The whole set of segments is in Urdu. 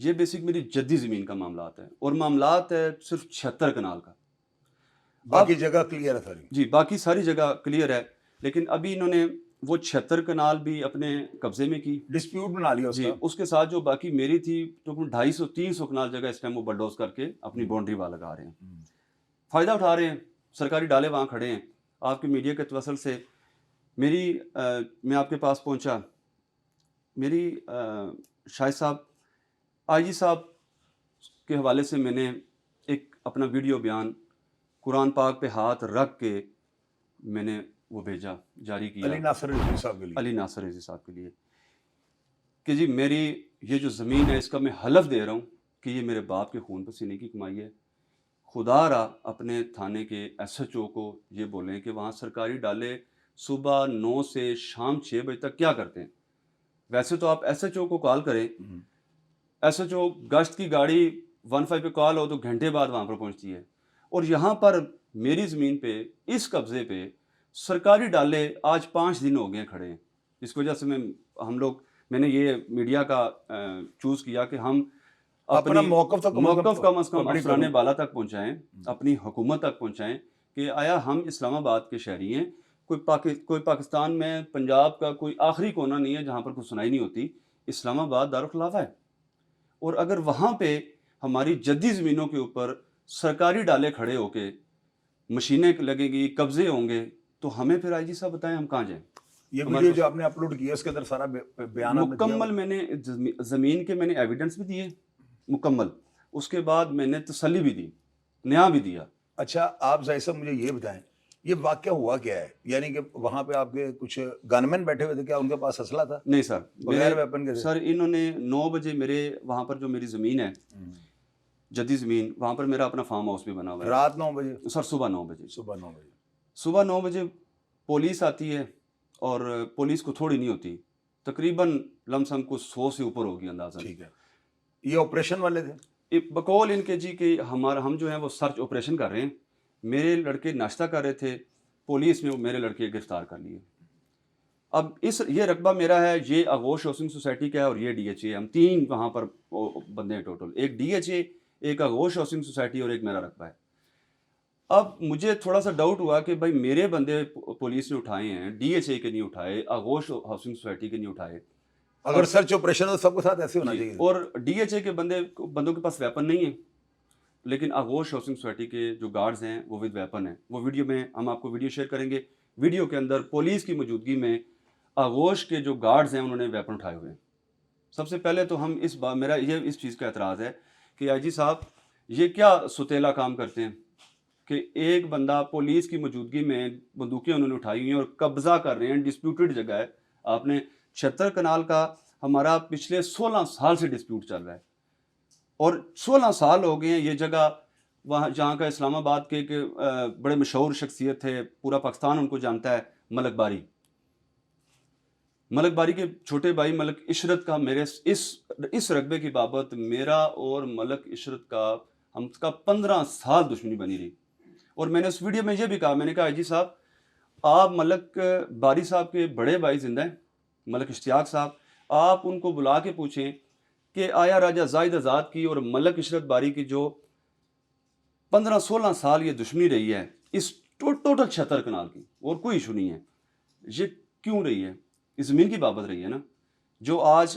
یہ بیسک میری جدی زمین کا معاملات ہے، اور معاملات ہے صرف 76 کنال کا. باقی جگہ کلیئر ہے ساری. جی باقی ساری جگہ کلیئر ہے، لیکن ابھی انہوں نے وہ 76 کنال بھی اپنے قبضے میں کی. ڈسپیوٹ بنا لیا اس جی کا. اس کے ساتھ جو باقی میری تھی تو 250-300 کنال جگہ اس ٹائم وہ بلڈوز کر کے اپنی باؤنڈری وال لگا رہے ہیں، فائدہ اٹھا رہے ہیں. سرکاری ڈالے وہاں کھڑے ہیں. آپ کے میڈیا کے توسل سے میں آپ کے پاس پہنچا، میری شاہد صاحب آئی جی صاحب کے حوالے سے میں نے ایک اپنا ویڈیو بیان قرآن پاک پہ ہاتھ رکھ کے میں نے وہ بھیجا، جاری کیا علی ناصر رضوی صاحب کے لیے. علی ناصر رضوی صاحب کے لیے کہ جی میری یہ جو زمین ہے اس کا میں حلف دے رہا ہوں کہ یہ میرے باپ کے خون پسینے کی کمائی ہے. خدا را اپنے تھانے کے ایس ایچ او کو یہ بولیں کہ وہاں سرکاری ڈالے صبح 9 سے شام 6 بجے تک کیا کرتے ہیں. ویسے تو آپ ایس ایچ او کو کال کریں، ایس ایچ او گشت کی گاڑی 15 پہ کال ہو تو گھنٹے بعد وہاں پر پہنچتی ہے، اور یہاں پر میری زمین پہ اس قبضے پہ سرکاری ڈالے آج 5 دن ہو گئے کھڑے ہیں. جس کی وجہ سے میں نے یہ میڈیا کا چوز کیا کہ ہم اپنا موقف کم از کم افسران بالا تک پہنچائیں، اپنی حکومت تک پہنچائیں کہ آیا ہم اسلام آباد کے شہری ہیں. کوئی پاکستان میں پنجاب کا کوئی آخری کونا نہیں ہے جہاں پر کوئی سنائی نہیں ہوتی. اسلام آباد دارالخلافہ ہے، اور اگر وہاں پہ ہماری جدی زمینوں کے اوپر سرکاری ڈالے کھڑے ہو کے مشینیں لگیں گی، قبضے ہوں گے، تو ہمیں پھر آئی جی صاحب بتائیں ہم کہاں جائیں. یہ ویڈیو جو آپ نے اپلوڈ کیا اس کے اندر سارا بیانات مکمل میں نے زمین کے میں نے ایویڈنس بھی دیے مکمل، اس کے بعد میں نے تسلی بھی دی، نیا بھی دیا. اچھا آپ ظاہر صاحب مجھے یہ بتائیں یہ واقعہ ہوا کیا ہے؟ یعنی کہ وہاں پہ آپ کے کچھ گن مین بیٹھے ہوئے تھے، کیا ان کے پاس اسلحہ تھا؟ نہیں سر، بغیر ویپن کے؟ سر انہوں نے 9 بجے میرے وہاں پر جو میری زمین ہے جدی زمین، وہاں پر میرا اپنا فارم ہاؤس بھی بنا ہوا ہے. رات 9 بجے؟ سر صبح 9 بجے. صبح 9 بجے پولیس آتی ہے، اور پولیس کو تھوڑی نہیں ہوتی، تقریباً لم سم کو 100 سے اوپر ہوگی اندازہ. ٹھیک ہے. یہ آپریشن والے تھے بقول ان کے جی کہ ہم جو ہیں وہ سرچ آپریشن کر رہے ہیں. میرے لڑکے ناشتہ کر رہے تھے، پولیس نے میرے لڑکے گرفتار کر لیے. اب یہ رقبہ میرا ہے، یہ آغوش ہاؤسنگ سوسائٹی کا ہے، اور یہ ڈی ایچ اے. ہم 3 وہاں پر بندے ہیں ٹوٹل، ایک ڈی ایچ اے، ایک آغوش ہاؤسنگ سوسائٹی، اور ایک میرا رقبہ ہے. اب مجھے تھوڑا سا ڈاؤٹ ہوا کہ بھائی میرے بندے پولیس نے اٹھائے ہیں، ڈی ایچ اے کے نہیں اٹھائے، آغوش ہاؤسنگ سوسائٹی کے نہیں اٹھائے. اگر سرچ آپریشن ہو سب کے ساتھ ایسے ہونا چاہیے. اور ڈی ایچ اے کے بندوں کے پاس ویپن نہیں ہے، لیکن آغوش ہاؤسنگ سوسائٹی کے جو گارڈز ہیں وہ ود ویپن ہیں. وہ ویڈیو میں ہم آپ کو ویڈیو شیئر کریں گے. ویڈیو کے اندر پولیس کی موجودگی میں آغوش کے جو گارڈز ہیں انہوں نے ویپن اٹھائے ہوئے ہیں. سب سے پہلے تو ہم میرا یہ اس چیز کا اعتراض ہے کہ آئی جی صاحب یہ کیا ستیلا کام کرتے ہیں کہ ایک بندہ پولیس کی موجودگی میں بندوقیں انہوں نے اٹھائی ہوئی ہیں اور قبضہ کر رہے ہیں. ڈسپیوٹڈ جگہ ہے. آپ نے 76 کنال کا ہمارا پچھلے 16 سال سے ڈسپیوٹ چل رہا ہے، اور 16 سال ہو گئے ہیں. یہ جگہ وہاں جہاں کا اسلام آباد کے بڑے مشہور شخصیت تھے، پورا پاکستان ان کو جانتا ہے، ملک باری کے چھوٹے بھائی ملک عشرت کا میرے اس رقبے کی بابت میرا اور ملک عشرت کا ہم کا 15 سال دشمنی بنی رہی. اور میں نے اس ویڈیو میں یہ بھی کہا، میں نے کہا جی صاحب آپ ملک باری صاحب کے بڑے بھائی زندہ ہیں، ملک اشتیاق صاحب، آپ ان کو بلا کے پوچھیں کہ آیا راجہ زاہد آزاد کی اور ملک عشرت باری کی جو 15-16 سال یہ دشمنی رہی ہے اس ٹوٹل 76 کنال کی، اور کوئی ایشو نہیں ہے، یہ کیوں رہی ہے؟ اس زمین کی بابت رہی ہے نا. جو آج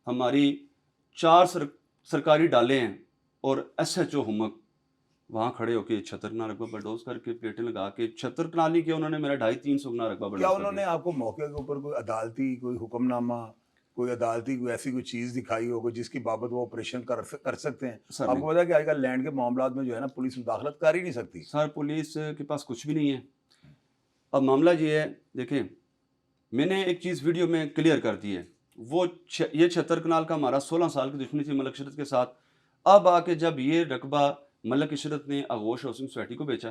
ہماری 4 سرکاری ڈالے ہیں اور ایس ایچ او ہمک وہاں کھڑے ہو کے 76 کنال رقبہ بلڈوز کر کے پلیٹیں لگا کے 76 کنال نہیں کیا انہوں نے، میرا 250-300 کنال رقبہ بلڈوز. کیا انہوں نے آپ کو موقع کے اوپر کوئی عدالتی کوئی حکم نامہ، کوئی عدالتی کوئی ایسی کوئی چیز دکھائی ہو جس کی بابت وہ آپریشن کر سکتے ہیں؟ آپ کو پتا ہے کہ آج کل لینڈ کے معاملات میں جو ہے نا پولیس مداخلت کر ہی نہیں سکتی. سر پولیس کے پاس کچھ بھی نہیں ہے. اب معاملہ یہ ہے، دیکھیں میں نے ایک چیز ویڈیو میں کلیئر کر دی ہے، وہ یہ 76 کنال کا ہمارا 16 سال کی دشمنی تھی ملک عشرت کے ساتھ. اب آ کے جب یہ رقبہ ملک عشرت نے آغوش ہاؤسنگ سوسائٹی کو بیچا،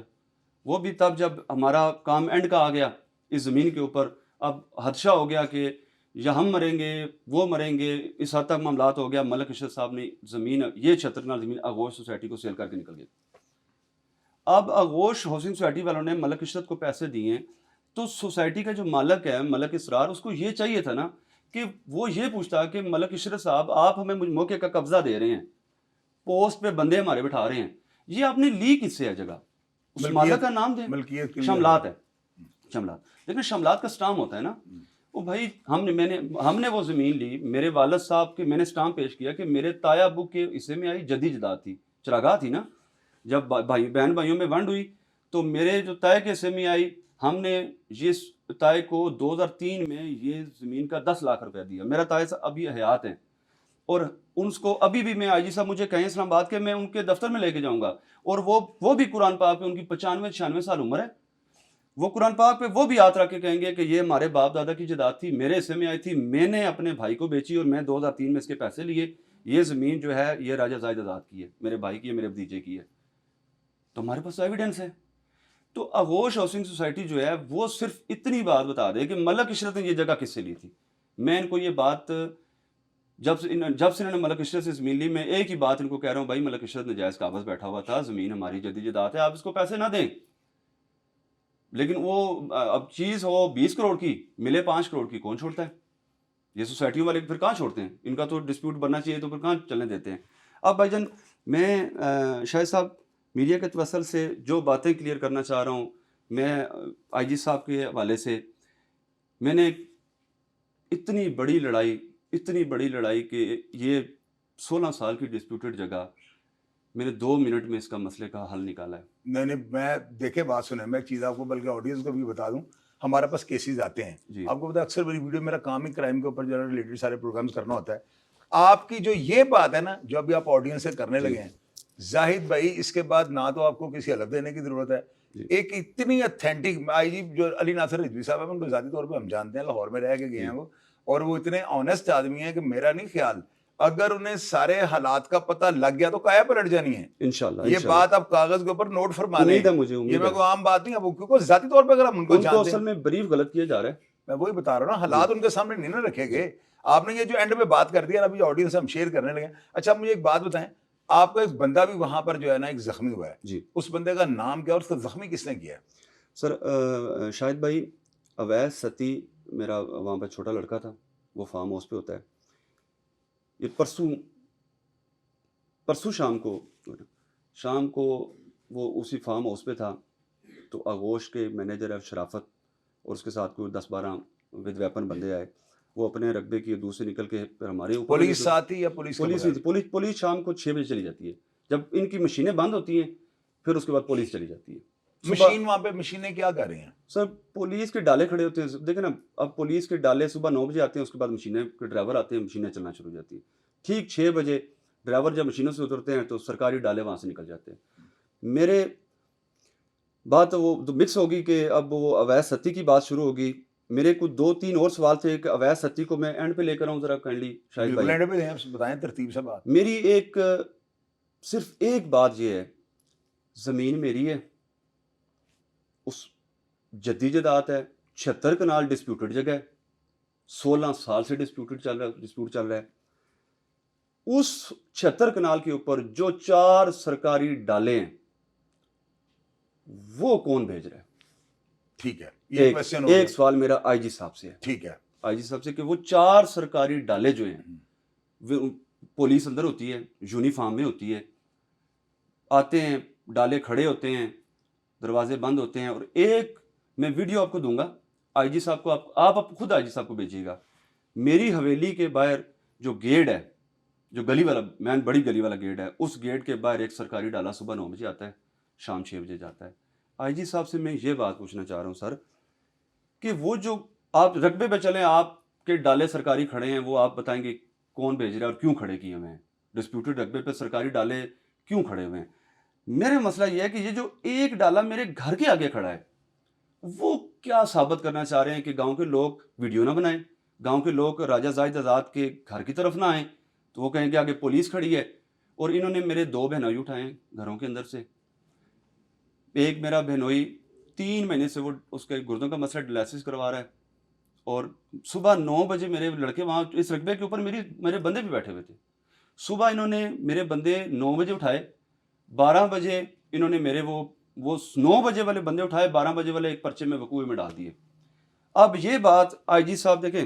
وہ بھی تب جب ہمارا کام اینڈ کا آ گیا اس زمین کے اوپر. اب حدشہ ہو گیا کہ یا ہم مریں گے وہ مریں گے، اس حد تک معاملات ہو گیا. ملک عشرت صاحب نے زمین یہ 76 کنال زمین آغوش سوسائٹی کو سیل کر کے نکل گئے. اب آغوش ہاؤسنگ سوسائٹی والوں نے ملک عشرت کو پیسے دیے، تو سوسائٹی کا جو مالک ہے ملک اسرار، اس کو یہ چاہیے تھا نا کہ وہ یہ پوچھتا کہ ملک عشرت صاحب آپ ہمیں موقع کا قبضہ دے رہے ہیں, پوسٹ پہ بندے ہمارے بٹھا رہے ہیں, یہ آپ نے لی کس سے ہے جگہ, اس مالک کا نام دیں. ملکیت شملات ہے, شملات. لیکن شملات کا سٹام ہوتا ہے نا, وہ بھائی ہم نے وہ زمین لی, میرے والد صاحب کے میں نے سٹام پیش کیا کہ میرے تایا ابو کے حصے میں آئی جدید جداد تھی, چراگاہ تھی نا, جب بھائی بہن بھائیوں میں ونڈ ہوئی تو میرے جو تائے کے حصے میں آئی, ہم نے یہ تائے کو 2003 میں یہ زمین کا 10 لاکھ روپیہ دیا. میرا تائے ابھی حیات ہیں, اور ان کو ابھی بھی میں آئی جی صاحب مجھے کہیں اسلام آباد کے, میں ان کے دفتر میں لے کے جاؤں گا, اور وہ بھی قرآن پاک پہ, ان کی 95-96 سال عمر ہے, وہ قرآن پاک پہ وہ بھی یاد رکھ کے کہیں گے کہ یہ ہمارے باپ دادا کی جائیداد تھی, میرے حصے میں آئی تھی, میں نے اپنے بھائی کو بیچی اور میں 2003 میں اس کے پیسے لیے, یہ زمین جو ہے یہ راجہ زائد آزاد کی ہے, میرے بھائی کی ہے, میرے بھتیجے کی ہے. تو ہمارے پاس ایویڈنس ہے. تو آغوش ہاؤسنگ سوسائٹی جو ہے وہ صرف اتنی بات بتا دے کہ ملک عشرت نے یہ جگہ کس سے لی تھی. میں ان کو یہ بات جب سے انہوں نے ملک عشرت سے زمین لی, میں ایک ہی بات ان کو کہہ رہا ہوں, بھائی ملک عشرت نجائز قابض بیٹھا ہوا تھا, زمین ہماری جدید جداد ہے, آپ اس کو پیسے نہ دیں. لیکن وہ اب چیز ہو 20 کروڑ کی ملے 5 کروڑ کی, کون چھوڑتا ہے؟ یہ سوسائٹیوں والے پھر کہاں چھوڑتے ہیں؟ ان کا تو ڈسپیوٹ بننا چاہیے, تو پھر کہاں چلنے دیتے ہیں؟ اب بھائی جان میں شاہد صاحب میڈیا کے توسل سے جو باتیں کلیئر کرنا چاہ رہا ہوں, میں آئی جی صاحب کے حوالے سے میں نے اتنی بڑی لڑائی کہ یہ 16 سال کی ڈسپیوٹڈ جگہ میں نے 2 منٹ میں اس کا مسئلے کا حل نکالا ہے. نہیں میں دیکھے بات سنیں, میں ایک چیز آپ کو بلکہ آڈینس کو بھی بتا دوں, ہمارے پاس کیسز آتے ہیں جی. آپ کو پتا اکثر میری ویڈیو, میرا کام ہی کرائم کے اوپر جو ہے ریلیٹڈ سارے پروگرامز کرنا ہوتا ہے. آپ کی جو یہ بات ہے نا جو ابھی آپ آڈینس سے کرنے لگے ہیں, زاہد بھائی اس کے بعد نہ تو آپ کو کسی حلف دینے کی ضرورت ہے, ایک اتنی اتھینٹک آئی جی جو علی ناصر رضوی صاحب ہیں, ان کو ذاتی طور پہ ہم جانتے ہیں, لاہور میں رہ کے گئے ہیں وہ, اور وہ اتنے آنیسٹ آدمی ہیں کہ میرا نہیں خیال اگر انہیں سارے حالات کا پتہ لگ گیا تو کایا پلٹ جانی ہے انشاءاللہ. یہ بات آپ کاغذ کے اوپر نوٹ فرما لیں, یہ میں کوئی عام بات نہیں ہے, کیونکہ ذاتی طور پہ اگر ہم ان کو جانتے ہیں, اصل میں بریف غلط کیا جا رہا ہے, میں وہی بتا رہا ہوں نا, حالات ان کے سامنے نہیں نہ رکھے گئے. آپ نے یہ جو اینڈ پہ بات کر دیا نا, ابھی آڈینس سے ہم شیئر کرنے لگے. اچھا مجھے ایک بات بتائیں, آپ کا ایک بندہ بھی وہاں پر جو ہے نا ایک زخمی ہوا ہے, جی اس بندے کا نام کیا اور اس کو زخمی کس نے کیا ہے؟ سر شاہد بھائی اویس ستی میرا وہاں پہ چھوٹا لڑکا تھا, وہ فارم ہاؤس پہ ہوتا ہے. یہ پرسوں شام کو وہ اسی فارم ہاؤس پہ تھا, تو آغوش کے مینیجر ہے شرافت اور اس کے ساتھ کوئی 10-12 ود ویپن بندے آئے, وہ اپنے رقبے کی دور سے نکل کے پھر ہمارے اوپر. پولیس ساتھ ہی یا پولیس شام کو 6 بجے چلی جاتی ہے, جب ان کی مشینیں بند ہوتی ہیں پھر اس کے بعد پولیس چلی جاتی ہے. مشین وہاں پہ مشینیں کیا کر رہی ہیں سر؟ پولیس کے ڈالے کھڑے ہوتے ہیں, دیکھیں نا, اب پولیس کے ڈالے صبح 9 بجے آتے ہیں, اس کے بعد مشینیں کے ڈرائیور آتے ہیں, مشینیں چلنا شروع ہو جاتی ہیں. ٹھیک 6 بجے ڈرائیور جب مشینوں سے اترتے ہیں تو سرکاری ڈالے وہاں سے نکل جاتے ہیں. میرے بات وہ مکس ہوگی کہ اب وہ اویس ستی کی بات شروع ہوگی. میرے کو 2-3 اور سوال تھے کہ اویس ستی کو میں اینڈ پہ لے کر آؤں ذرا کائنڈلی شاہد بھائی, اینڈ پہ بتائیں ترتیب سے بات. میری صرف ایک بات یہ ہے, زمین میری ہے, اس جدید جداد ہے, 76 کنال ڈسپیوٹڈ جگہ ہے, 16 سال سے ڈسپیوٹ چل رہا ہے. اس 76 کنال کے اوپر جو 4 سرکاری ڈالے ہیں وہ کون بھیج رہا ہے؟ ٹھیک ہے, ایک سوال میرا آئی جی صاحب سے ہے. ٹھیک ہے, آئی جی صاحب سے کہ وہ 4 سرکاری ڈالے جو ہیں, پولیس اندر ہوتی ہے, یونیفارم میں ہوتی ہے, آتے ہیں, ڈالے کھڑے ہوتے ہیں, دروازے بند ہوتے ہیں, اور ایک میں ویڈیو آپ کو دوں گا, آئی جی صاحب کو آپ خود آئی جی صاحب کو بھیجیے گا. میری حویلی کے باہر جو گیٹ ہے, جو گلی والا مین بڑی گلی والا گیٹ ہے, اس گیٹ کے باہر ایک سرکاری ڈالا صبح 9 بجے آتا ہے, شام 6 بجے جاتا ہے. آئی جی صاحب سے میں یہ بات پوچھنا چاہ رہا ہوں سر کہ وہ جو آپ رقبے پہ چلیں, آپ کے ڈالے سرکاری کھڑے ہیں, وہ آپ بتائیں گے کون بھیج رہا ہے اور کیوں کھڑے کیے ہوئے ہیں؟ ڈسپیوٹڈ رقبے پہ سرکاری ڈالے کیوں کھڑے ہوئے ہیں؟ میرے مسئلہ یہ ہے کہ یہ جو ایک ڈالا میرے گھر کے آگے کھڑا ہے, وہ کیا ثابت کرنا چاہ رہے ہیں کہ گاؤں کے لوگ ویڈیو نہ بنائیں, گاؤں کے لوگ راجہ زائد آزاد کے گھر کی طرف نہ آئیں, تو وہ کہیں کہ آگے پولیس کھڑی ہے. اور انہوں نے میرے 2 بہنوئی اٹھائے ہیں گھروں کے اندر سے. ایک میرا بہنوئی 3 مہینے سے وہ اس کے گردوں کا مسئلہ ڈائلسس کروا رہا ہے, اور صبح 9 بجے میرے لڑکے وہاں اس رقبے کے اوپر میرے بندے بھی بیٹھے ہوئے تھے. صبح انہوں نے میرے بندے 9 بجے اٹھائے, 12 بجے انہوں نے میرے وہ 9 بجے والے بندے اٹھائے, 12 بجے والے ایک پرچے میں وقوع میں ڈال دیے. اب یہ بات آئی جی صاحب دیکھیں,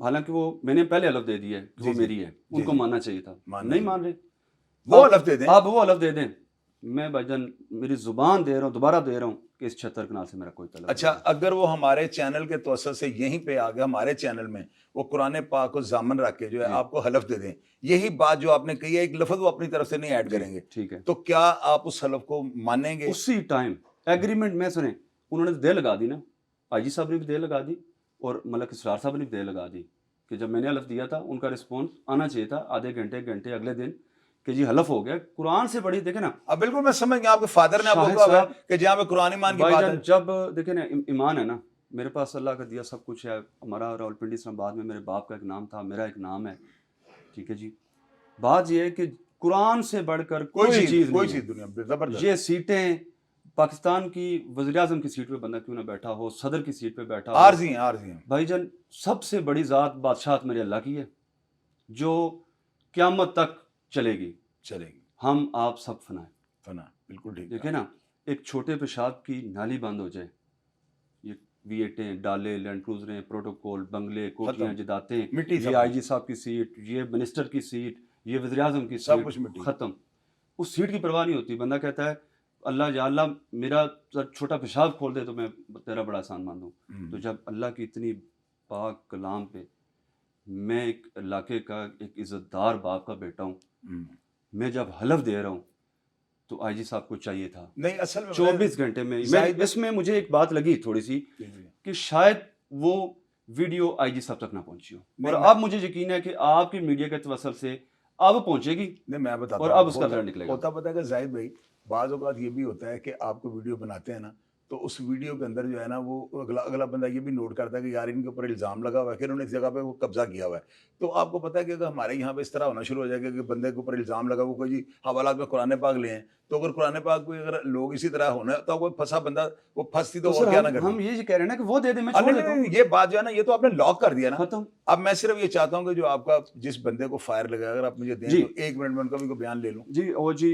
حالانکہ وہ میں نے پہلے حلف دے دی ہے کہ وہ میری ہے، ان کو ماننا چاہیے تھا، نہیں مان رہے، وہ حلف دے دیں، آپ وہ حلف دے دیں. میں بھائی جان میری زبان دے رہا ہوں، دوبارہ دے رہا ہوں کہ اس 76 کنال سے میرا کوئی تعلق اچھا اگر وہ ہمارے چینل کے توسط سے یہیں پہ آ گیا ہمارے چینل میں وہ قرآن پاک کو ضامن رکھ کے جو ہے آپ کو حلف دے دیں، یہی بات جو آپ نے کہی ہے ایک لفظ وہ اپنی طرف سے نہیں ایڈ کریں گے، ٹھیک ہے، تو کیا آپ اس حلف کو مانیں گے؟ اسی ٹائم ایگریمنٹ میں سنیں انہوں نے دے لگا دی نا، آئی جی صاحب نے بھی دے لگا دی اور ملک اسرار صاحب نے بھی دے لگا دی کہ جب میں نے حلف دیا تھا ان کا رسپانس آنا چاہیے تھا آدھے گھنٹے اگلے دن کہ جی حلف ہو گیا. قرآن سے بڑی دیکھیں نا، اب بالکل میں سمجھ گیا آپ کے فادر نے آپ کو شاہد کہا ہوا ہے صاحب، کہ جہاں پہ قرآن ایمان کی بھائی بات جان ہے، جب دیکھیں نا ایمان ہے نا، میرے پاس اللہ کا دیا سب کچھ ہے، ہمارا راولپنڈی اسلام آباد میں میرے باپ کا ایک نام تھا، میرا ایک نام ہے، ٹھیک ہے جی. بات یہ ہے کہ قرآن سے بڑھ کر کوئی چیز کوئی نہیں چیز دنیا میں زبردست. ہے. یہ سیٹیں پاکستان کی وزیر اعظم کی سیٹ پہ بندہ کیوں نہ بیٹھا ہو، صدر کی سیٹ پہ بیٹھا ہو، عارضی ہیں بھائی جان سب سے بڑی ذات بادشاہت میرے اللہ کی ہے جو قیامت تک چلے گی. چلے گی ہم آپ سب فنا ہے. فنا بالکل ٹھیک دیکھیں نا، ایک چھوٹے پیشاب کی نالی بند ہو جائے، یہ ویٹیں ڈالے، لینڈ کروزریں، پروٹوکول، بنگلے، کوٹیاں، جداتیں، مٹی یہ آئی جی صاحب کی سیٹ، یہ منسٹر کی سیٹ، یہ وزیر اعظم کی سب سیٹ، کچھ مٹی. ختم. اس سیٹ کی پرواہ نہیں ہوتی. بندہ کہتا ہے اللہ یا اللہ میرا چھوٹا پیشاب کھول دے تو میں تیرا بڑا احسان مان دوں. تو جب اللہ کی اتنی پاک کلام پہ میں ایک علاقے کا ایک عزت دار باپ کا بیٹا ہوں، میں جب حلف دے رہا ہوں تو آئی جی صاحب کو چاہیے تھا نہیں اصل میں 24 گھنٹے میں اس میں مجھے ایک بات لگی تھوڑی سی کہ شاید وہ ویڈیو آئی جی صاحب تک نہ پہنچی ہو، اور اب مجھے یقین ہے کہ آپ کی میڈیا کے توسل سے اب پہنچے گی. نہیں میں بتاتا اور ہوں، اب اس کا رزلٹ نکلے گا. ہوتا پتہ ہے کہ زاہد بھائی بعض اوقات یہ بھی ہوتا ہے کہ آپ کو ویڈیو بناتے ہیں نا تو اس ویڈیو کے اندر جو ہے نا وہ اگلا بندہ یہ بھی نوٹ کرتا ہے کہ یار ان کے اوپر الزام لگا ہوا ہے کہ انہوں نے اس جگہ پہ وہ قبضہ کیا ہوا ہے. تو آپ کو پتہ ہے کہ اگر ہمارے یہاں پہ اس طرح ہونا شروع ہو جائے گا کہ بندے کے اوپر الزام لگا وہ کوئی جی حوالات میں قرآن پاک لے ہیں، تو اگر قرآن پاک کو اگر لوگ اسی طرح ہونا تو کوئی پھنسا بندہ وہ پھنستی تو اور کیا نہ کرتی. ہم یہ کہہ رہے ہیں نا کہ وہ دے دیں، میں چھوڑ دیتا ہوں، یہ بات جو ہے نا یہ تو آپ نے لاک کر دیا نا. ختم. اب میں صرف یہ چاہتا ہوں کہ جو آپ کا جس بندے کو فائر لگا اگر آپ مجھے دیں تو ایک منٹ میں ان کا بھی کوئی بیان لے لوں. جی وہ جی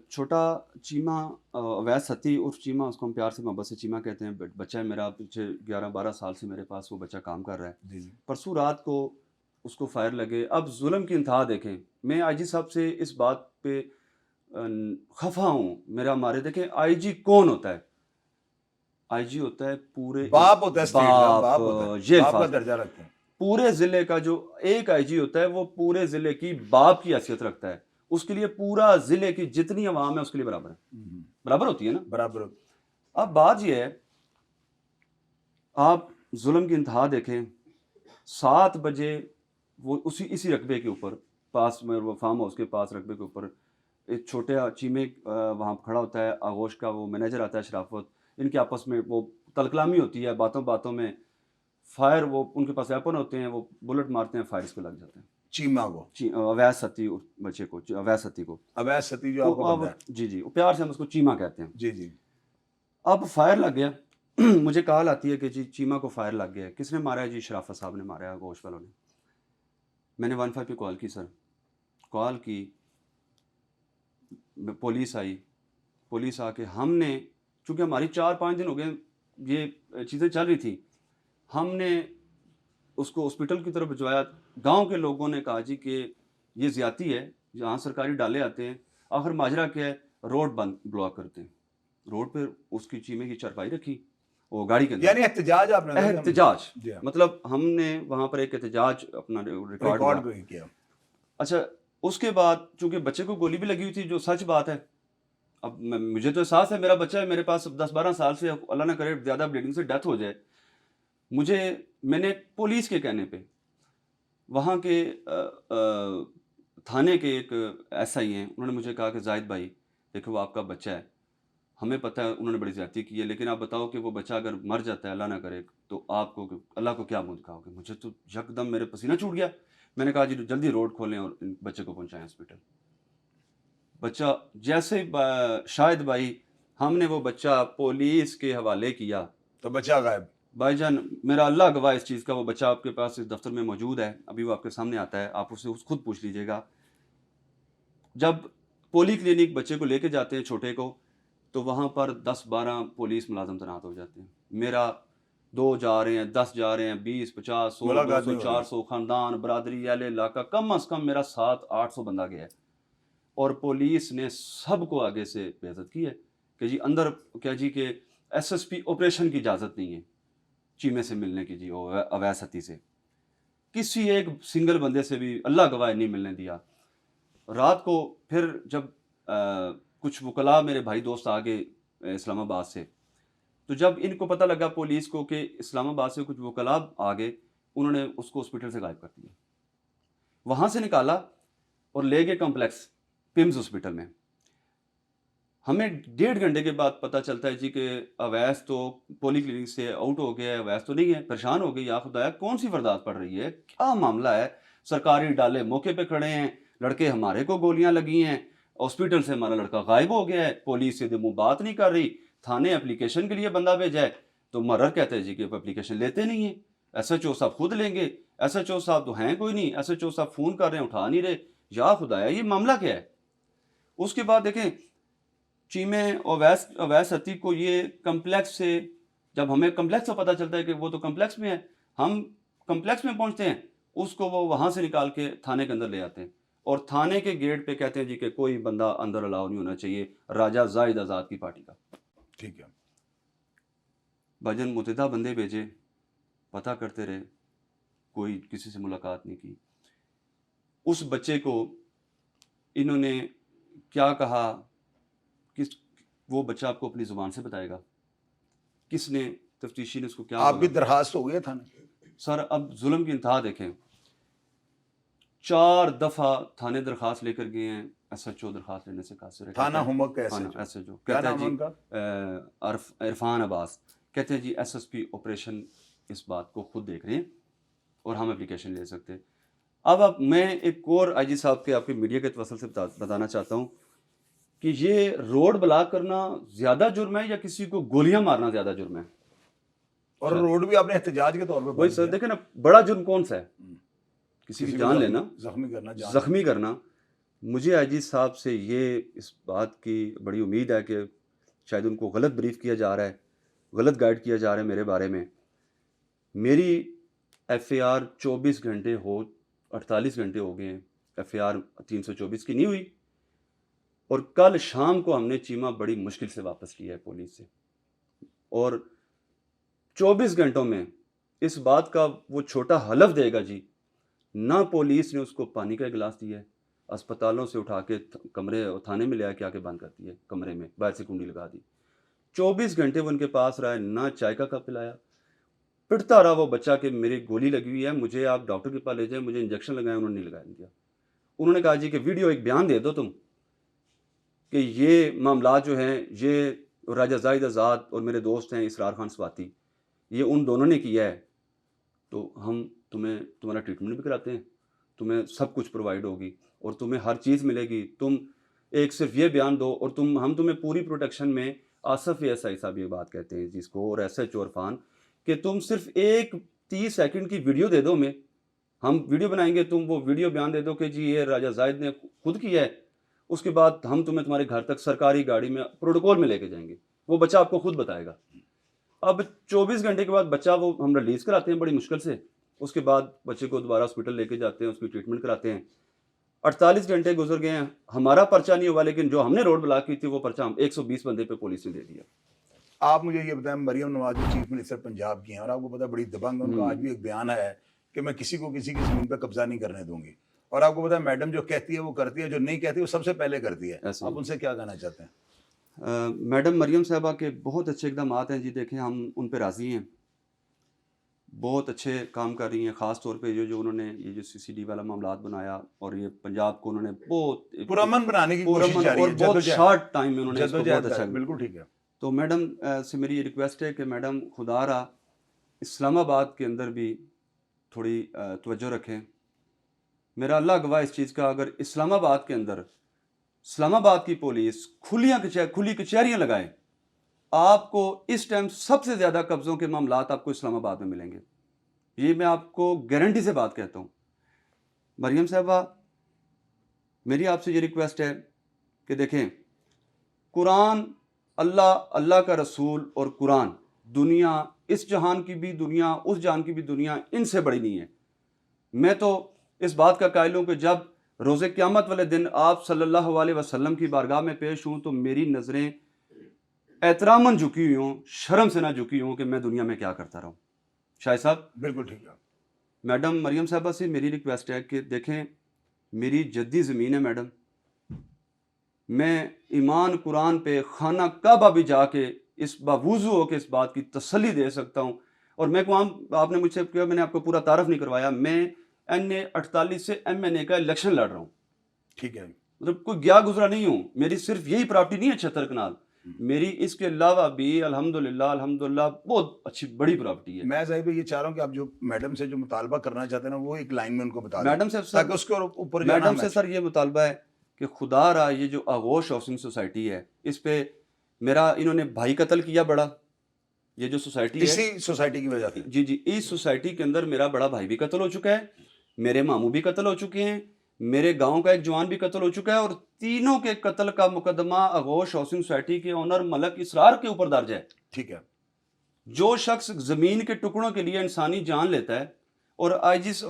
چھوٹا چیمہ اویس ستی عرف چیمہ، اس کو ہم پیار سے محبت سے چیمہ کہتے ہیں. بچہ ہے میرا، پیچھے 11-12 سال سے میرے پاس وہ بچہ کام کر رہا ہے. پرسوں رات کو اس کو فائر لگے. اب ظلم کی انتہا دیکھیں. میں آئی جی صاحب سے اس بات پہ خفا ہوں. میرا ہمارے دیکھیں آئی جی کون ہوتا ہے؟ آئی جی ہوتا ہے پورے باپ ہوتا ہے اسٹیٹ کا، باپ ہوتا ہے، یہ باپ کا الفاظ درجہ رکھتے ہیں. پورے ضلع کا جو ایک آئی جی ہوتا ہے وہ پورے ضلع کی باپ کی حیثیت رکھتا ہے. اس کے لیے پورا ضلع کی جتنی عوام ہے اس کے لیے برابر ہے، برابر ہوتی ہے نا، برابر. اب بات یہ ہے آپ ظلم کی انتہا دیکھیں. 7 بجے وہ اسی رقبے کے اوپر پاس میں وہ فارم ہاؤس کے پاس رقبے کے اوپر ایک چھوٹے چیمے وہاں کھڑا ہوتا ہے. آغوش کا وہ مینیجر آتا ہے شرافت، ان کے آپس میں وہ تلکلامی ہوتی ہے باتوں میں. فائر وہ ان کے پاس ویپن ہوتے ہیں، وہ بلٹ مارتے ہیں، فائر اس پہ لگ جاتے ہیں. چیمہ کو، اویس ستی بچے کو، اویس ستی کو، اویس ستی جو آپ کو بندہ ہے، جی پیار سے ہم اس کو چیمہ کہتے ہیں. جی. اب فائر لگ گیا. مجھے کال آتی ہے کہ جی چیمہ کو فائر لگ گیا ہے. کس نے مارا ہے؟ جی شرافت صاحب نے مارا ہے، گوشت والوں نے. میں نے 15 پہ کال کی سر، کال کی، پولیس آئی. پولیس آ کے ہم نے، چونکہ ہماری 4-5 دن ہو گئے یہ چیزیں چل رہی تھیں، ہم نے اس کو ہاسپٹل کی طرف بھجوایا. گاؤں کے لوگوں نے کہا جی کہ یہ زیادتی ہے، جہاں سرکاری ڈالے آتے ہیں. آخر ماجرا کیا ہے؟ روڈ بند بلاک کرتے ہیں. روڈ پہ اس کی چیمے کی چرپائی رکھی وہ گاڑی کے اندر، یعنی احتجاج آپ نے احتجاج، مطلب ہم نے وہاں پر ایک احتجاج اپنا ریکارڈ کیا. اچھا اس کے بعد چونکہ بچے کو گولی بھی لگی ہوئی تھی، جو سچ بات ہے. اب مجھے تو احساس ہے میرا بچہ ہے میرے پاس 10-12 سال سے، اللہ نہ کرے زیادہ بلیڈنگ سے ڈیتھ ہو جائے. میں نے پولیس کے کہنے پہ وہاں کے تھانے کے ایک ایس آئی ہیں، انہوں نے مجھے کہا کہ زاہد بھائی دیکھو وہ آپ کا بچہ ہے، ہمیں پتہ ہے انہوں نے بڑی زیادتی کی ہے، لیکن آپ بتاؤ کہ وہ بچہ اگر مر جاتا ہے اللہ نہ کرے تو آپ کو اللہ کو کیا منہ دکھاؤ گے؟ مجھے تو یک دم میرے پسینہ چھوٹ گیا. میں نے کہا جی جلدی روڈ کھولیں اور بچے کو پہنچائیں ہاسپٹل. بچہ جیسے شاہد بھائی ہم نے وہ بچہ پولیس کے حوالے کیا تو بچہ غائب. بھائی جان میرا اللہ گواہ اس چیز کا، وہ بچہ آپ کے پاس اس دفتر میں موجود ہے، ابھی وہ آپ کے سامنے آتا ہے، آپ اسے خود پوچھ لیجیے گا. جب پولی کلینک بچے کو لے کے جاتے ہیں چھوٹے کو، تو وہاں پر 10-12 پولیس ملازم تعینات ہو جاتے ہیں. میرا 2 جا رہے ہیں, 10 جا رہے ہیں, 20, 50, 100, ملاقات 200, نہیں ہو رہی. 400 خاندان, برادری, اہل علاقہ, کم از کم میرا 700-800 بندہ گیا ہے. اور پولیس نے سب کو آگے سے بے عزت کی ہے کہ جی اندر کیا جی کہ ایس ایس پی آپریشن کی اجازت نہیں ہے چیمے سے ملنے کی, جی اویس حتی سے کسی ایک سنگل بندے سے بھی اللہ گواہ نہیں ملنے دیا. رات کو پھر جب کچھ وکلاء میرے بھائی دوست آگے اسلام آباد سے, تو جب ان کو پتہ لگا پولیس کو کہ اسلام آباد سے کچھ وکلاء آگے, انہوں نے اس کو ہاسپٹل سے غائب کر دیا, وہاں سے نکالا اور لے گئے کمپلیکس پمز ہاسپٹل میں. ہمیں 1.5 گھنٹے کے بعد پتہ چلتا ہے جی کہ اویس تو پولی کلینک سے آؤٹ ہو گیا ہے, اویس تو نہیں ہے. پریشان ہو گئی, یا خدایا کون سی واردات پڑ رہی ہے, کیا معاملہ ہے؟ سرکاری ڈالے موقع پہ کھڑے ہیں, لڑکے ہمارے کو گولیاں لگی ہیں, ہاسپٹل سے ہمارا لڑکا غائب ہو گیا ہے, پولیس سے منہ بات نہیں کر رہی, تھانے اپلیکیشن کے لیے بندہ بھیجا ہے تو مرر کہتے ہیں جی کہ اپلیکیشن لیتے نہیں ہیں, ایس ایچ او صاحب خود لیں گے, ایس ایچ او صاحب تو ہیں کوئی نہیں, ایس ایچ او صاحب فون کر رہے ہیں اٹھا نہیں رہے. یا خدایا یہ معاملہ کیا ہے؟ اس کے بعد دیکھیں چیمے اویس حتی کو یہ کمپلیکس سے, جب ہمیں کمپلیکس سے پتہ چلتا ہے کہ وہ تو کمپلیکس میں ہے, ہم کمپلیکس میں پہنچتے ہیں, اس کو وہ وہاں سے نکال کے تھانے کے اندر لے آتے ہیں اور تھانے کے گیٹ پہ کہتے ہیں جی کہ کوئی بندہ اندر الاؤ نہیں ہونا چاہیے, راجہ زاہد آزاد کی پارٹی کا. ٹھیک ہے. بھجن متحدہ بندے بھیجے, پتہ کرتے رہے, کوئی کسی سے ملاقات نہیں کی. اس بچے کو انہوں نے کیا کہا, کس وہ بچہ آپ کو اپنی زبان سے بتائے گا, کس نے تفتیشی نے اس کو کیا آپ کی بولا. درخواست ہو گئی ہے تھانے؟ سر اب ظلم کی انتہا دیکھیں, 4 دفعہ تھانے درخواست لے کر گئے ہیں, ایس ایچ او درخواست لینے سے قاصر ہے. تھانہ ہومورک کا تھانہ ایسے ایس ایچ او کیا کہتے ہیں نام ہے جی ان کا؟ عرفان عباس, کہتے ہیں جی ایس ایس پی آپریشن اس بات کو خود دیکھ رہے ہیں اور ہم اپلیکیشن لے سکتے ہیں. اب میں ایک اور آئی جی صاحب کے آپ کے میڈیا کے توسل سے بتانا چاہتا ہوں کہ یہ روڈ بلاک کرنا زیادہ جرم ہے یا کسی کو گولیاں مارنا زیادہ جرم ہے؟ اور روڈ بھی آپ نے احتجاج کے طور پہ وہی سر دیکھیں نا, بڑا جرم کون سا ہے؟ کسی کی جان لینا, زخمی کرنا, زخمی کرنا. مجھے آئی جی صاحب سے یہ اس بات کی بڑی امید ہے کہ شاید ان کو غلط بریف کیا جا رہا ہے, غلط گائیڈ کیا جا رہا ہے میرے بارے میں. میری ایف اے آر 24 گھنٹے 48 گھنٹے ہو گئے ہیں, ایف اے آر 324 کی نہیں ہوئی, اور کل شام کو ہم نے چیمہ بڑی مشکل سے واپس لیا ہے پولیس سے, اور 24 گھنٹوں میں اس بات کا وہ چھوٹا حلف دے گا جی, نہ پولیس نے اس کو پانی کا گلاس دیا ہے, اسپتالوں سے اٹھا کے کمرے تھانے میں لے آ کے آ کے بند کرتی ہے کمرے میں, باہر سے کنڈی لگا دی. 24 گھنٹے وہ ان کے پاس رہا ہے, نہ چائے کا کپ پلایا, پٹتا رہا وہ بچہ کہ میری گولی لگی ہوئی ہے, مجھے آپ ڈاکٹر کے پاس لے جائیں, مجھے انجیکشن لگائیں. انہوں نے نہیں لگایا دیا. انہوں نے کہا جی کہ ویڈیو ایک بیان دے دو تم کہ یہ معاملات جو ہیں یہ راجہ زاہد آزاد اور میرے دوست ہیں اسرار خان سواتی, یہ ان دونوں نے کیا ہے, تو ہم تمہارا ٹریٹمنٹ بھی کراتے ہیں, تمہیں سب کچھ پرووائڈ ہوگی اور تمہیں ہر چیز ملے گی. تم ایک صرف یہ بیان دو اور ہم تمہیں پوری پروٹیکشن میں, آصف ایس آئی صاحب یہ بات کہتے ہیں جس کو, اور ایس ایچ او عرفان, کہ تم صرف ایک 30 سیکنڈ کی ویڈیو دے دو, ہم ویڈیو بنائیں گے, تم وہ ویڈیو بیان دے دو کہ جی یہ راجہ زاہد نے خود کیا ہے, اس کے بعد ہم تمہیں تمہارے گھر تک سرکاری گاڑی میں پروٹوکول میں لے کے جائیں گے. وہ بچہ آپ کو خود بتائے گا. اب 24 گھنٹے کے بعد بچہ وہ ہم ریلیز کراتے ہیں بڑی مشکل سے, اس کے بعد بچے کو دوبارہ ہاسپٹل لے کے جاتے ہیں, اس کی ٹریٹمنٹ کراتے ہیں. 48 گھنٹے گزر گئے ہیں, ہمارا پرچہ نہیں ہوا, لیکن جو ہم نے روڈ بلاک کی تھی وہ پرچہ ہم 120 بندے پہ پولیس نے دے دیا. آپ مجھے یہ بتائیں, مریم نواز جو چیف منسٹر پنجاب کی ہیں, اور آپ کو پتہ بڑی دبنگ ہے, ان کا آج بھی ایک بیان ہے کہ میں کسی کو کسی کی زمین پہ قبضہ نہیں کرنے دوں گی, اور آپ کو پتہ ہے میڈم جو کہتی ہے وہ کرتی ہے, جو نہیں کہتی وہ سب سے پہلے کرتی ہے. آپ ان سے کیا کہنا چاہتے ہیں؟ میڈم مریم صاحبہ کے بہت اچھے اقدامات ہیں جی, دیکھیں ہم ان پہ راضی ہیں, بہت اچھے کام کر رہی ہیں. خاص طور پہ جو انہوں نے یہ جو سی سی ڈی والا معاملات بنایا, اور یہ پنجاب کو انہوں نے بہت پرامن بنانے کی کوشش جاری ہے, اور بہت شارٹ ٹائم میں انہوں نے اس کو بہت اچھا. بالکل ٹھیک ہے. تو میڈم سے میری یہ ریکویسٹ ہے کہ میڈم خدا را اسلام آباد کے اندر بھی تھوڑی توجہ رکھیں. میرا اللہ گواہ اس چیز کا, اگر اسلام آباد کے اندر اسلام آباد کی پولیس کھلی کچہریاں لگائے, آپ کو اس ٹائم سب سے زیادہ قبضوں کے معاملات آپ کو اسلام آباد میں ملیں گے. یہ میں آپ کو گارنٹی سے بات کہتا ہوں. مریم صاحبہ میری آپ سے یہ ریکویسٹ ہے کہ دیکھیں, قرآن, اللہ کا رسول اور قرآن دنیا اس جہان کی بھی دنیا اس جہان کی بھی دنیا ان سے بڑی نہیں ہے. میں تو اس بات کا قائل ہوں کہ جب روز قیامت والے دن آپ صلی اللہ علیہ وسلم کی بارگاہ میں پیش ہوں تو میری نظریں احتراماً جھکی ہوئی ہوں, شرم سے نہ جھکی ہوں کہ میں دنیا میں کیا کرتا رہا ہوں. شاہد صاحب, بالکل ٹھیک ہے. میڈم مریم صاحبہ سے میری ریکویسٹ ہے کہ دیکھیں میری جدی زمین ہے میڈم, میں ایمان قرآن پہ خانہ کعبہ بھی جا کے اس باوضو ہو کے اس بات کی تسلی دے سکتا ہوں. اور میں کو آپ نے مجھ سے کیا, میں نے آپ کو پورا تعارف نہیں کروایا, میں NA48 سے MNA کا الیکشن لڑ رہا ہوں. ٹھیک ہے, مطلب کوئی گیا گزرا نہیں ہوں. میری صرف یہی پراپرٹی نہیں ہے 76 کنال, میری اس کے علاوہ بھی الحمدللہ بہت اچھی بڑی پراپرٹی ہے. میں ظاہر یہ چاہ رہا ہوں کہ آپ جو میڈم سے جو مطالبہ کرنا چاہتے ہیں نا وہ ایک لائن میں ان کو بتا دیں میڈم سے تاکہ اس کے اوپر جانا. میڈم سے سر یہ مطالبہ ہے کہ خدا را یہ جو آغوش ہاؤسنگ سوسائٹی ہے اس پہ میرا انہوں نے بھائی قتل کیا بڑا, یہ جو سوسائٹی ہے اسی سوسائٹی کی وجہ سے. جی اس سوسائٹی کے اندر میرا بڑا بھائی بھی قتل ہو چکا ہے, میرے ماموں بھی قتل ہو چکے ہیں, میرے گاؤں کا ایک جوان بھی قتل ہو چکا ہے, اور تینوں کے قتل کا مقدمہ آغوش ہاؤسنگ سوسائٹی کے اونر ملک اسرار کے اوپر درج ہے. ٹھیک ہے. جو شخص زمین کے ٹکڑوں کے لیے انسانی جان لیتا ہے, اور آج جس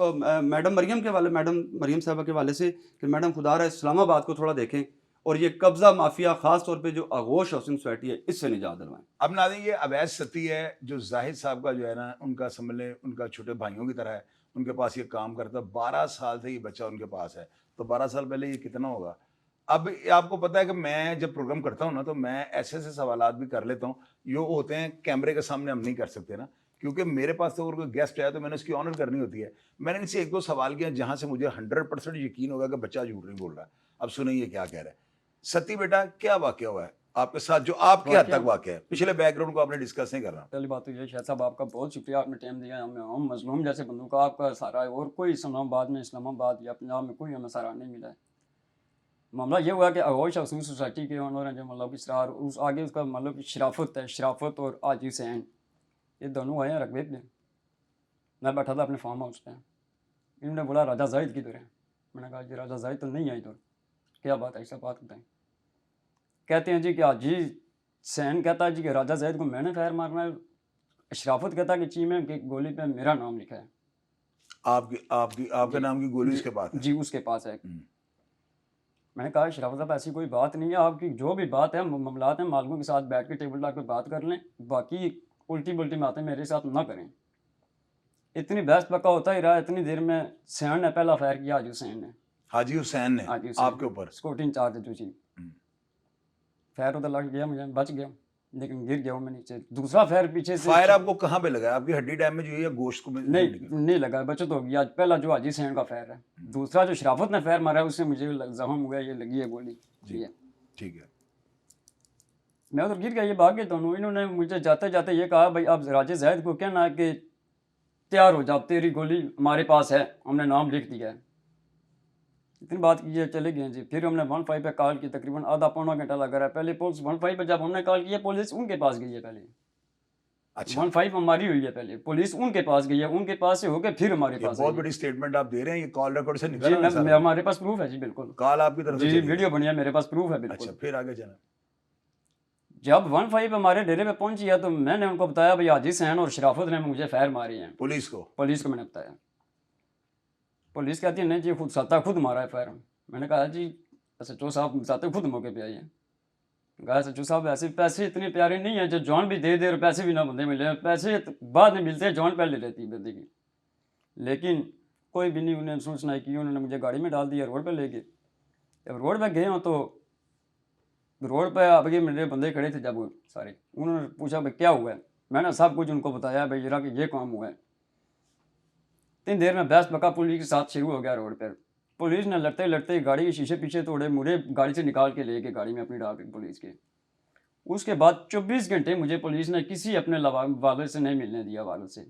میڈم مریم کے والے میڈم مریم صاحبہ کے والے سے کہ میڈم خدا رہا اسلام آباد کو تھوڑا دیکھیں اور یہ قبضہ مافیا خاص طور پہ جو آغوش ہاؤسنگ سوسائٹی ہے اس سے نجات دلوائیں. اب ناظرین یہ عبید ستی ہے جو زاہد صاحب کا جو ہے نا ان کا سمجھ لیں ان کا چھوٹے بھائیوں کی طرح ہے, ان کے پاس یہ کام کرتا ہے. 12 سال سے یہ بچہ ان کے پاس ہے, تو 12 سال پہلے یہ کتنا ہوگا. اب آپ کو پتا ہے کہ میں جب پروگرام کرتا ہوں نا تو میں ایسے سوالات بھی کر لیتا ہوں جو ہوتے ہیں کیمرے کے سامنے ہم نہیں کر سکتے نا, کیونکہ میرے پاس تو اگر کوئی گیسٹ آیا تو میں نے اس کی آنر کرنی ہوتی ہے. میں نے ان سے 1-2 سوال کیا جہاں سے مجھے 100% یقین ہوگا کہ بچہ جھوٹ نہیں بول رہا ہے. اب سنیں یہ کیا کہہ رہا ہے. ستی بیٹا کیا واقعہ ہوا ہے آپ کے ساتھ جو آپ کے حد تک واقعہ ہے, پچھلے بیک گراؤنڈ کو آپ نے ڈسکس نہیں کرنا. پہلی بات تو یہ شاہد صاحب آپ کا بہت شکریہ, آپ نے ٹائم دیا ہمیں. ہم مظلوم جیسے بندوں کا آپ کا سارا ہے, اور کوئی اسلام آباد یا پنجاب میں کوئی ہمیں سارا نہیں ملا ہے. معاملہ یہ ہوا کہ آغوش ہاؤسنگ سوسائٹی کے اونر ہیں جو مطلب اسرار, اس آگے اس کا مطلب شرافت ہے, شرافت اور عاجز حسین یہ دونوں آئے ہیں رقبے پہ. میں بیٹھا تھا اپنے فارم ہاؤس پہ, انہوں نے بولا راجہ زاہد کدھر ہے. میں نے کہا جی راجہ زاہد تو نہیں آئی ادھر. کیا بات ہے, ایسا بات بتائیں. کہتے ہیں جی کہ عاجز حسین کہتا ہے جی کہ راجہ زاہد کو میں نے فائر مارنا ہے. شرافت کہتا ہے کہ چی میں کہ گولی پہ میرا نام لکھا ہے. آپ کے نام کی گولی اس کے پاس ہے. جی اس کے پاس ہے. میں نے کہا شرافت صاحب ایسی کوئی بات نہیں ہے, آپ کی جو بھی بات ہے معاملات ہیں مالکوں کے ساتھ بیٹھ کے ٹیبل لا کے بات کر لیں, باقی الٹی بلٹی باتیں میرے ساتھ نہ کریں. اتنی بحث پکا ہوتا ہی رہا, اتنی دیر میں حسین نے پہلا فائر کیا, حاجی حسین نے آپ کے اوپر سیکورٹی انچارج جو جی. فائر ادھر لگ گیا, مجھے بچ گیا لیکن گر گیا میں نیچے. دوسرا فائر پیچھے سے. فائر آپ کو کہاں پہ لگا, آپ کی ہڈی ڈیم میں جو ہے گوشت کو نہیں لگا, بچت ہو گیا. پہلا جو حاجی حسین کا فائر ہے, دوسرا جو شرافت نے فائر مارا ہے اس سے مجھے زخم ہوا, یہ لگی ہے گولی. ٹھیک ہے. میں ادھر گر گیا, یہ بھاگ گئے دونوں. انہوں نے مجھے جاتے جاتے یہ کہا بھائی اب راجہ زاہد کو کہنا کہ تیار ہو جاؤ, تیری گولی ہمارے پاس ہے, ہم نے نام لکھ دیا ہے. اتنی بات کی ہے, چلے گئے جی. پھر ہم نے 15 پہ کال کی, تقریباً آدھا پونا گھنٹہ لگا رہا ہے. پہلے پولیس 15 پہ جب ہم نے کال کی ہے پولیس ان کے پاس گئی ہے پہلے. اچھا 15 ہماری ہوئی ہے, پہلے پولیس ان کے پاس گئی ہے, ان کے پاس سے ہو کے پھر ہمارے پاس. بہت بڑی سٹیٹمنٹ آپ دے رہے ہیں, یہ کال ریکارڈ سے جی ہمارے پاس پروف ہے جی, بالکل کال آپ کی طرف سے جی, ویڈیو بنی ہے میرے پاس, پروف ہے بالکل. اچھا پھر آگے چلیں. جب 15 ہمارے ڈیرے پہ پہنچی ہے تو میں نے ان کو بتایا بھائی حاجی حسین اور شرافت نے مجھے فائر ماری ہیں. پولیس کو میں نے بتایا. پولیس کہتی ہے نہیں جی خود ساتھ خود مارا ہے فائر. میں نے کہا جی SHO صاحب ساتھ خود موقع پہ آئی ہیں. کہا SHO صاحب ایسے پیسے اتنے پیارے نہیں ہیں جو جان بھی دے اور پیسے بھی نہ بندے ملے. پیسے بعد میں ملتے ہیں, جان پہلے لیتی بندے کی. لیکن کوئی بھی نہیں, انہیں سوچ سنائی کی. انہوں نے مجھے گاڑی میں ڈال دیا, روڈ پہ لے گئے. جب روڈ پہ گئے ہوں تو روڈ پہ آگے میرے بندے کھڑے تھے جب سارے, انہوں نے پوچھا بھائی کیا ہوا ہے. میں نے سب کچھ ان کو بتایا بھائی ذرا کہ یہ کام ہوا ہے. 3 دیر میں بحث بکا پولیس کے ساتھ شروع ہو گیا روڈ پہ. پولیس نے لڑتے لڑتے گاڑی کے شیشے پیچھے توڑے, مجھے گاڑی سے نکال کے لے کے گاڑی میں اپنی ڈال پولیس کے. اس کے بعد 24 گھنٹے مجھے پولیس نے کسی اپنے والد سے نہیں ملنے دیا. والد سے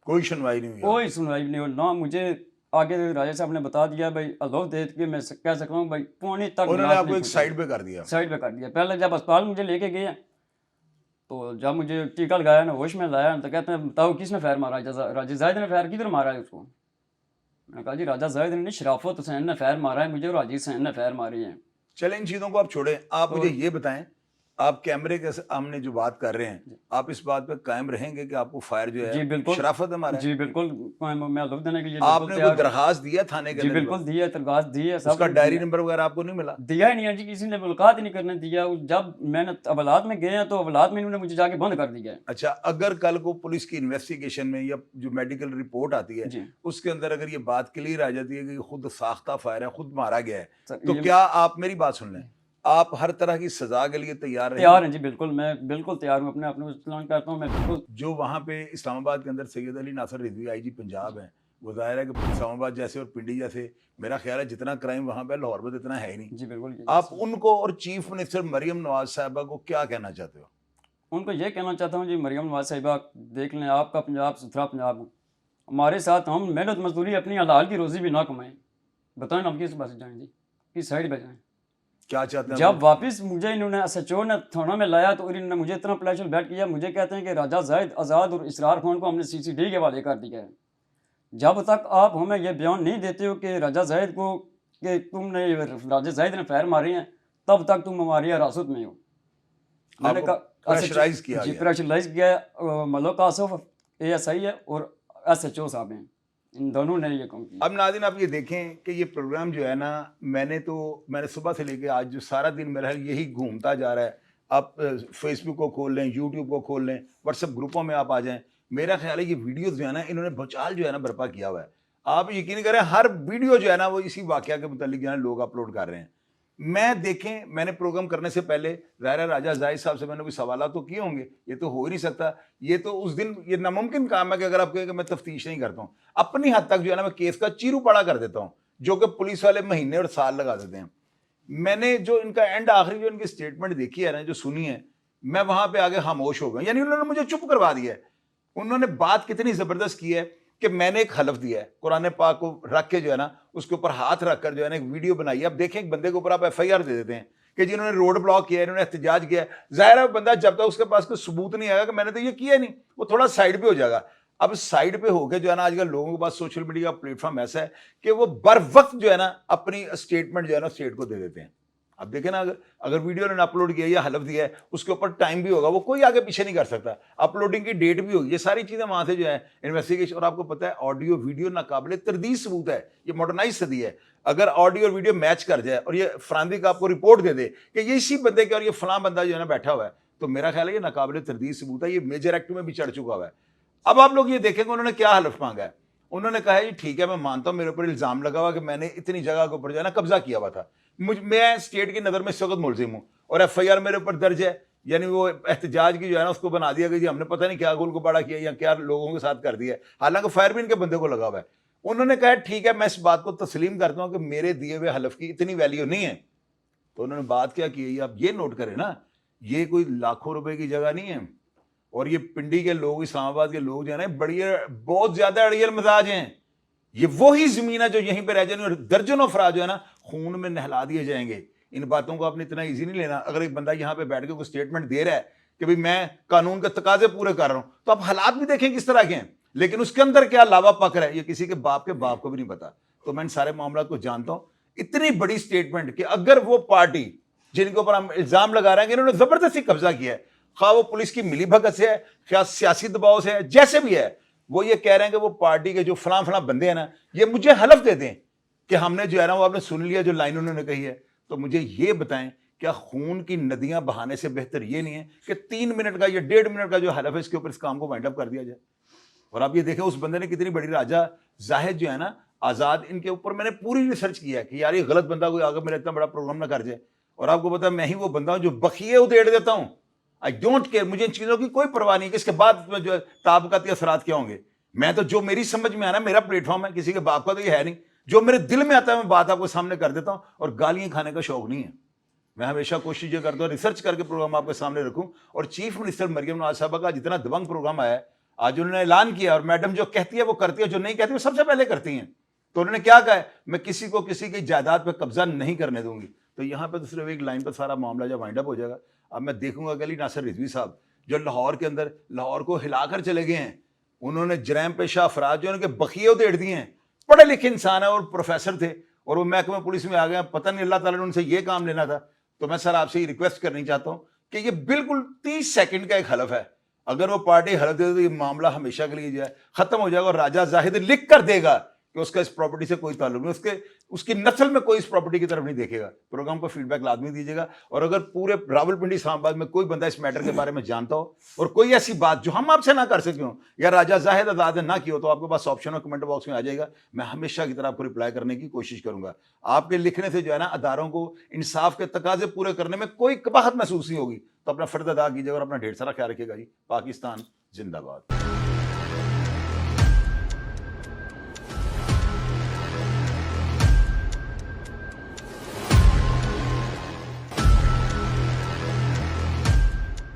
کوئی سنوائی نہیں ہوئی, کوئی سنوائی نہیں ہوئی. نہ مجھے آگے راجہ صاحب نے بتا دیا بھائی اللہ دے کے میں کہہ سکتا ہوں بھائی پونے تک انہوں نے آپ کو ایک سائڈ پہ کر دیا. پہلے جب اسپتال مجھے لے کے گئے تو جب مجھے ٹیکا لگایا نا, ہوش میں لایا تو کہتے ہیں بتاؤ کس نے فائر مارا. راجہ زاہد نے فائر کدھر مارا ہے اس کو. میں نے کہا جی راجہ زاہد نے, شرافت حسین نے فائر مارا ہے مجھے, اور حاجی حسین نے فائر ماری ہیں. چلیں ان چیزوں کو آپ چھوڑیں, آپ مجھے یہ بتائیں آپ کیمرے کے سامنے جو بات کر رہے ہیں آپ اس بات پہ قائم رہیں گے کہ آپ کو فائر جو جی ہے بالکل شرافت ہے ہمارا ہے؟ جی بالکل میں لطف دینے کے لیے آپ بالکل نے تیار کوئی درخواست دیا تھانے کے جی اندر؟ بالکل دی ہے، درخواست دی ہے، اس سب کا کچھ ڈائری دیا نمبر وغیرہ آپ کو نہیں ملا؟ دیا ہی نہیں ہے جی، کسی نے ملاقات ہی نہیں کرنے دیا۔ جب میں نے اولاد میں گئے ہیں تو اولاد میں انہوں نے مجھے جا کے بند کر دیا ہے۔ اچھا، اگر کل کو پولیس کی انویسٹیگیشن میں یا جو میڈیکل رپورٹ آتی ہے جی اس کے اندر اگر یہ بات کلیئر آ جاتی ہے کہ یہ خود ساختہ فائر ہے، خود مارا گیا ہے، سر تو یہ کیا آپ میری بات سن لیں، آپ ہر طرح کی سزا کے لیے تیار رہیں تیار گے؟ ہیں جی بالکل، میں بالکل تیار ہوں، اپنے آپ کو چلان کرتا ہوں میں بالکل۔ جو وہاں پہ اسلام آباد کے اندر سید علی ناصر رضوی آئی جی پنجاب ہیں، وہ ظاہر ہے کہ اسلام آباد جیسے اور پنڈی جیسے میرا خیال ہے جتنا کرائم وہاں پہ لاہور میں اتنا ہے ہی نہیں۔ جی بالکل آپ ان کو اور چیف منسٹر مریم نواز صاحبہ کو کیا کہنا چاہتے ہو؟ ان کو یہ کہنا چاہتا ہوں جی، مریم نواز صاحبہ دیکھ لیں، آپ کا پنجاب ستھرا پنجاب ہمارے ساتھ، ہم محنت مزدوری اپنی حلال کی روزی بھی نہ کمائیں، بتائیں ہم کس پاس جائیں جی، کس سائڈ پہ جائیں؟ کیا چاہتے ہیں؟ جب واپس مجھے انہوں نے ایس ایچ او نے تھانہ میں لایا تو انہوں نے مجھے اتنا پلیشر بیٹ کیا، مجھے کہتے ہیں کہ راجہ زاہد آزاد اور اسرار خان کو ہم نے سی سی ڈی کے حوالے کر دیا ہے۔ جب تک آپ ہمیں یہ بیان نہیں دیتے ہو کہ راجہ زاہد کو کہ تم نے راجہ زاہد نے فائر مارے ہیں، تب تک تم ہماری حراست میں ہو۔ میں نے کہا پریشرائز کیا جی گیا؟ پریشرائز کیا ہے، ملک آصف اے ایس آئی ہے اور ایس ایچ او صاحب ہیں، ان دونوں نے یہ کام کیا۔ اب ناظرین آپ یہ دیکھیں کہ یہ پروگرام جو ہے نا، میں نے صبح سے لے کے آج جو سارا دن میرا یہی گھومتا جا رہا ہے۔ آپ فیس بک کو کھول لیں، یوٹیوب کو کھول لیں، واٹس ایپ گروپوں میں آپ آ جائیں، میرا خیال ہے یہ ویڈیوز جو ہے نا انہوں نے بھوچال جو ہے نا برپا کیا ہوا ہے۔ آپ یقین کریں ہر ویڈیو جو ہے نا وہ اسی واقعہ کے متعلق جو ہے نا لوگ اپلوڈ کر رہے ہیں۔ میں دیکھیں، میں نے پروگرام کرنے سے پہلے ظاہر راجہ زاہد صاحب سے میں نے کوئی سوالات تو کیے ہوں گے، یہ تو ہو ہی نہیں سکتا، یہ تو اس دن یہ ناممکن کام ہے کہ اگر آپ کہیں کہ میں تفتیش نہیں کرتا ہوں، اپنی حد تک جو ہے نا میں کیس کا چیرو پاڑا کر دیتا ہوں، جو کہ پولیس والے مہینے اور سال لگا دیتے ہیں۔ میں نے جو ان کا اینڈ آخری جو ان کی سٹیٹمنٹ دیکھی ہے نا، جو سنی ہے، میں وہاں پہ آگے خاموش ہو گیا، یعنی انہوں نے مجھے چپ کروا دیا ہے۔ انہوں نے بات کتنی زبردست کی ہے کہ میں نے ایک حلف دیا ہے، قرآن پاک کو رکھ کے جو ہے نا اس کے اوپر ہاتھ رکھ کر جو ہے نا ایک ویڈیو بنائی ہے۔ اب دیکھیں ایک بندے کے اوپر آپ ایف آئی آر دے دیتے ہیں کہ جنہوں نے روڈ بلاک کیا ہے، انہوں نے احتجاج کیا ہے، ظاہر ہے بندہ جب تک اس کے پاس کوئی ثبوت نہیں آئے گا کہ میں نے تو یہ کیا نہیں، وہ تھوڑا سائڈ پہ ہو جائے گا۔ اب سائڈ پہ ہو کے جو ہے نا آج کل لوگوں کے پاس سوشل میڈیا کا پلیٹ فارم ایسا ہے کہ وہ بر وقت جو ہے نا اپنی اسٹیٹمنٹ جو ہے نا اسٹیٹ کو دے دیتے ہیں۔ اب دیکھیں نا، اگر ویڈیو نے اپلوڈ کیا یا حلف دیا ہے، اس کے اوپر ٹائم بھی ہوگا، وہ کوئی آگے پیچھے نہیں کر سکتا، اپلوڈنگ کی ڈیٹ بھی ہوگی، یہ ساری چیزیں وہاں سے جو ہے انویسٹیگیشن۔ اور آپ کو پتہ ہے آڈیو ویڈیو ناقابل تردید ثبوت ہے، یہ ماڈرنائز صدی ہے۔ اگر آڈیو اور ویڈیو میچ کر جائے اور یہ فرانزک آپ کو رپورٹ دے دے کہ یہ اسی بندے کے اور یہ فلاں بندہ جو ہے نا بیٹھا ہوا ہے، تو میرا خیال ہے یہ ناقابل تردید ثبوت ہے، یہ میجر ایکٹ میں بھی چڑھ چکا ہوا ہے۔ اب آپ لوگ یہ دیکھیں کہ انہوں نے کیا حلف مانگا ہے۔ انہوں نے کہا ہے جی ٹھیک ہے، میں مانتا ہوں میرے اوپر الزام لگا ہوا کہ میں نے اتنی جگہ کے اوپر جو ہے نا قبضہ کیا ہوا تھا، میں اسٹیٹ کی نظر میں اس وقت ملزم ہوں، اور ایف آئی آر میرے اوپر درج ہے، یعنی وہ احتجاج کی جو ہے نا اس کو بنا دیا کہ جی ہم نے پتہ نہیں کیا گول کو بڑا کیا یا کیا لوگوں کے ساتھ کر دیا ہے، حالانکہ فائر بھی ان کے بندے کو لگا ہوا ہے۔ انہوں نے کہا ٹھیک ہے، میں اس بات کو تسلیم کرتا ہوں کہ میرے دیے ہوئے حلف کی اتنی ویلیو نہیں ہے۔ تو انہوں نے بات کیا کی ہے، آپ یہ نوٹ کریں نا، یہ کوئی لاکھوں روپے کی جگہ نہیں ہے، اور یہ پنڈی کے لوگ، اسلام آباد کے لوگ جو ہے نا بڑی بہت زیادہ اڑیل مزاج ہیں۔ یہ وہی زمین ہے جو یہیں پہ رہ جائیں اور درجنوں افراد جو ہے نا خون میں نہلا دیے جائیں گے۔ ان باتوں کو آپ نے اتنا ایزی نہیں لینا۔ اگر ایک بندہ یہاں پہ بیٹھ کے کوئی سٹیٹمنٹ دے رہا ہے کہ بھئی میں قانون کے تقاضے پورے کر رہا ہوں، تو آپ حالات بھی دیکھیں کس طرح کے ہیں، لیکن اس کے اندر کیا لاوا پک رہا ہے یہ کسی کے باپ کو بھی نہیں پتا۔ تو میں ان سارے معاملات کو جانتا ہوں۔ اتنی بڑی سٹیٹمنٹ کہ اگر وہ پارٹی جن کے اوپر ہم الزام لگا رہے ہیں کہ انہوں نے زبردستی قبضہ کیا ہے، خواہ وہ پولیس کی ملی بھگت سے ہے، خواہ سیاسی دباؤ سے ہے، جیسے بھی ہے، وہ یہ کہہ رہے ہیں کہ وہ پارٹی کے جو فلاں بندے ہیں نا، یہ مجھے حلف دے دیں کہ ہم نے جو ہے نا وہ آپ نے سن لیا جو لائن انہوں نے کہی ہے۔ تو مجھے یہ بتائیں، کیا خون کی ندیاں بہانے سے بہتر یہ نہیں ہے کہ 3 منٹ کا یا 1.5 منٹ کا جو حلف ہے اس کے اوپر اس کام کو وائنڈ اپ کر دیا جائے؟ اور آپ یہ دیکھیں اس بندے نے کتنی بڑی، راجہ زاہد جو ہے نا آزاد، ان کے اوپر میں نے پوری ریسرچ کیا ہے کہ یار یہ غلط بندہ کوئی آگے میرا اتنا بڑا پروگرام نہ کر جائے۔ اور آپ کو پتا ہے میں ہی وہ بندہ ہوں جو بخیے ادھیڑ دیتا ہوں، آئی ڈونٹ کیئر، مجھے ان چیزوں کی کوئی پرواہ نہیں کہ اس کے بعد جو طبقاتی اثرات کیا ہوں گے۔ میں تو جو میری سمجھ میں آنا میرا پلیٹ فارم ہے، کسی کے باپ کا تو یہ ہے نہیں، جو میرے دل میں آتا ہے میں بات آپ کو سامنے کر دیتا ہوں، اور گالیاں کھانے کا شوق نہیں ہے۔ میں ہمیشہ کوشش یہ کرتا ہوں ریسرچ کر کے پروگرام آپ کے سامنے رکھوں۔ اور چیف منسٹر مریم نواز صاحبہ کا جتنا دبنگ پروگرام آیا ہے، آج انہوں نے اعلان کیا، اور میڈم جو کہتی ہے وہ کرتی ہے، جو نہیں کہتی وہ سب سے پہلے کرتی ہیں۔ تو انہوں نے کیا کہا ہے، میں کسی کو کسی کی جائیداد پہ قبضہ نہیں کرنے دوں گی۔ تو یہاں پہ تو صرف ایک لائن پہ سارا معاملہ جو وائنڈ اپ ہو جائے گا۔ اب میں دیکھوں گا کہ علی ناصر رضوی صاحب جو لاہور کے اندر لاہور کو ہلا کر چلے گئے ہیں، انہوں نے جرائم پیشہ افراد جو ان کے بخیے ادھیڑ دیے ہیں، پڑھے لکھے انسان ہیں اور پروفیسر تھے، اور وہ محکمہ پولیس میں آ گئے ہیں، پتہ نہیں اللہ تعالیٰ نے ان سے یہ کام لینا تھا۔ تو میں سر آپ سے یہ ریکویسٹ کرنی چاہتا ہوں کہ یہ بالکل 30 سیکنڈ کا ایک حلف ہے. اگر وہ پارٹی حلف دے تو یہ معاملہ ہمیشہ کے لیے جو ہے ختم ہو جائے گا, اور راجہ زاہد لکھ کر دے گا کہ اس کا اس پراپرٹی سے کوئی تعلق نہیں, اس کی نسل میں کوئی اس پراپرٹی کی طرف نہیں دیکھے گا. پروگرام کو فیڈ بیک لازمی دیجیے گا, اور اگر پورے راولپنڈی اسلام آباد میں کوئی بندہ اس میٹر کے بارے میں جانتا ہو اور کوئی ایسی بات جو ہم آپ سے نہ کر سکے ہوں یا راجہ زاہد آزاد نہ کی ہو, تو آپ کے پاس آپشن اور کمنٹ باکس میں آ جائے گا. میں ہمیشہ کی طرح آپ کو رپلائی کرنے کی کوشش کروں گا. آپ کے لکھنے سے جو ہے نا اداروں کو انصاف کے تقاضے پورے کرنے میں کوئی قباحت محسوس نہیں ہوگی. تو اپنا فرض ادا کیجیے گا اور اپنا ڈھیر سارا خیال رکھیے گا. جی, پاکستان زندہ باد.